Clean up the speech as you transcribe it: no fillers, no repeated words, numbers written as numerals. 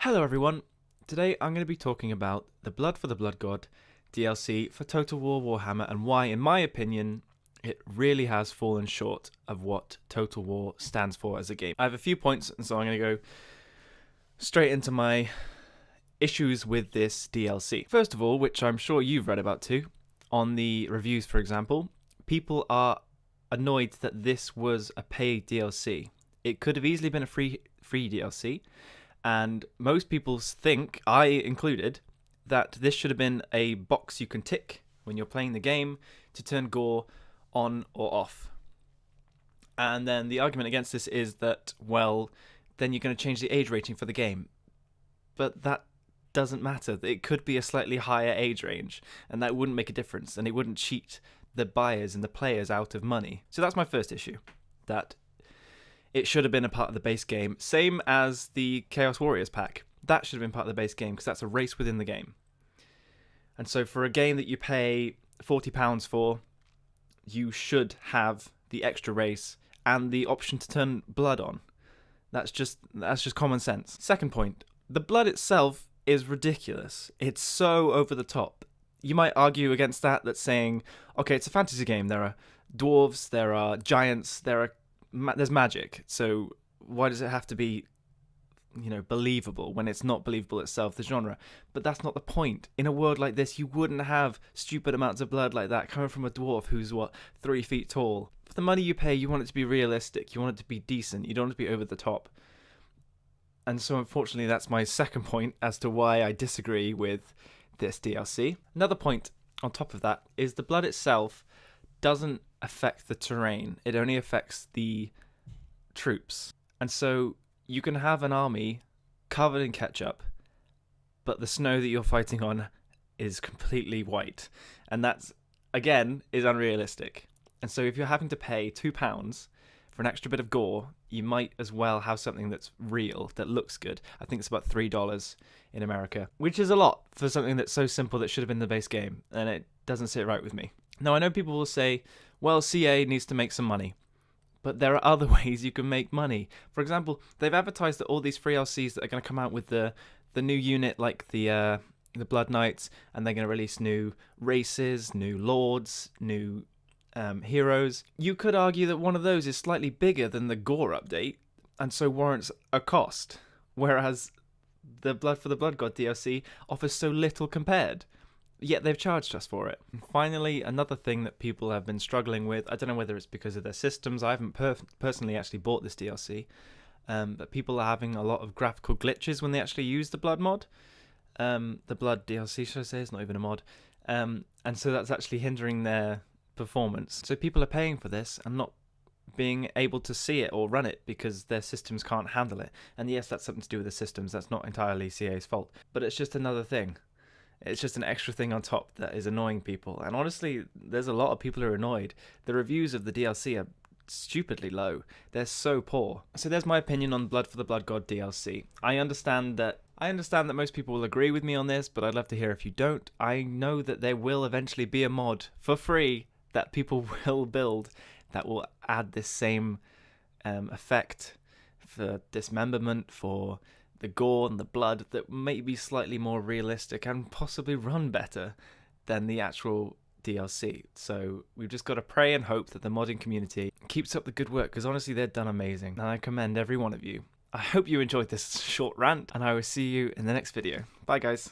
Hello everyone, today I'm going to be talking about the Blood for the Blood God DLC for TotalWar Warhammer and why, in my opinion, it really has fallen short of what Total War stands for as a game. I have a few points, and so I'm going to go straight into my issues with this DLC. First of all, which I'm sure you've read about too, on the reviews for example, people are annoyed that this was a paid DLC. It could have easily been a free DLC. And most people think, I included, that this should have been a box you can tick when you're playing the game to turn gore on or off. And then the argument against this is that, well, then you're going to change the age rating for the game. But that doesn't matter. It could be a slightly higher age range, and that wouldn't make a difference, and it wouldn't cheat the buyers and the players out of money. So that's my first issue, that it should have been a part of the base game, same as the Chaos Warriors pack. That should have been part of the base game because that's a race within the game. And so for a game that you pay £40 for, you should have the extra race and the option to turn blood on. That's just common sense. Second point, the blood itself is ridiculous. It's so over the top. You might argue against that saying, okay, it's a fantasy game. There are dwarves, there are giants, there's magic, so why does it have to be, believable when it's not believable itself, the genre? But that's not the point. In a world like this, you wouldn't have stupid amounts of blood like that coming from a dwarf who's, 3 feet tall. For the money you pay, you want it to be realistic, you want it to be decent, you don't want it to be over the top. And so unfortunately, that's my second point as to why I disagree with this DLC. Another point on top of that is the blood itself doesn't affect the terrain. It only affects the troops. And so you can have an army covered in ketchup, but the snow that you're fighting on is completely white. And that's, again, is unrealistic. And so if you're having to pay £2 for an extra bit of gore, you might as well have something that's real, that looks good. I think it's about $3 in America, which is a lot for something that's so simple that should have been the base game, and it doesn't sit right with me. Now, I know people will say, well, CA needs to make some money, but there are other ways you can make money. For example, they've advertised that all these free LCs that are going to come out with the new unit, like the Blood Knights, and they're going to release new races, new lords, new heroes. You could argue that one of those is slightly bigger than the gore update, and so warrants a cost, whereas the Blood for the Blood God DLC offers so little compared. Yet they've charged us for it. And finally, another thing that people have been struggling with, I don't know whether it's because of their systems, I haven't personally actually bought this DLC, but people are having a lot of graphical glitches when they actually use the Blood mod. The Blood DLC, should I say, it's not even a mod. And so that's actually hindering their performance. So people are paying for this and not being able to see it or run it because their systems can't handle it. And yes, that's something to do with the systems, that's not entirely CA's fault, but it's just another thing. It's just an extra thing on top that is annoying people. And honestly, there's a lot of people who are annoyed. The reviews of the DLC are stupidly low. They're so poor. So there's my opinion on Blood for the Blood God DLC. I understand that most people will agree with me on this, but I'd love to hear if you don't. I know that there will eventually be a mod for free that people will build that will add this same effect for dismemberment, for the gore and the blood, that may be slightly more realistic and possibly run better than the actual DLC. So we've just got to pray and hope that the modding community keeps up the good work, because honestly they've done amazing and I commend every one of you. I hope you enjoyed this short rant, and I will see you in the next video. Bye guys.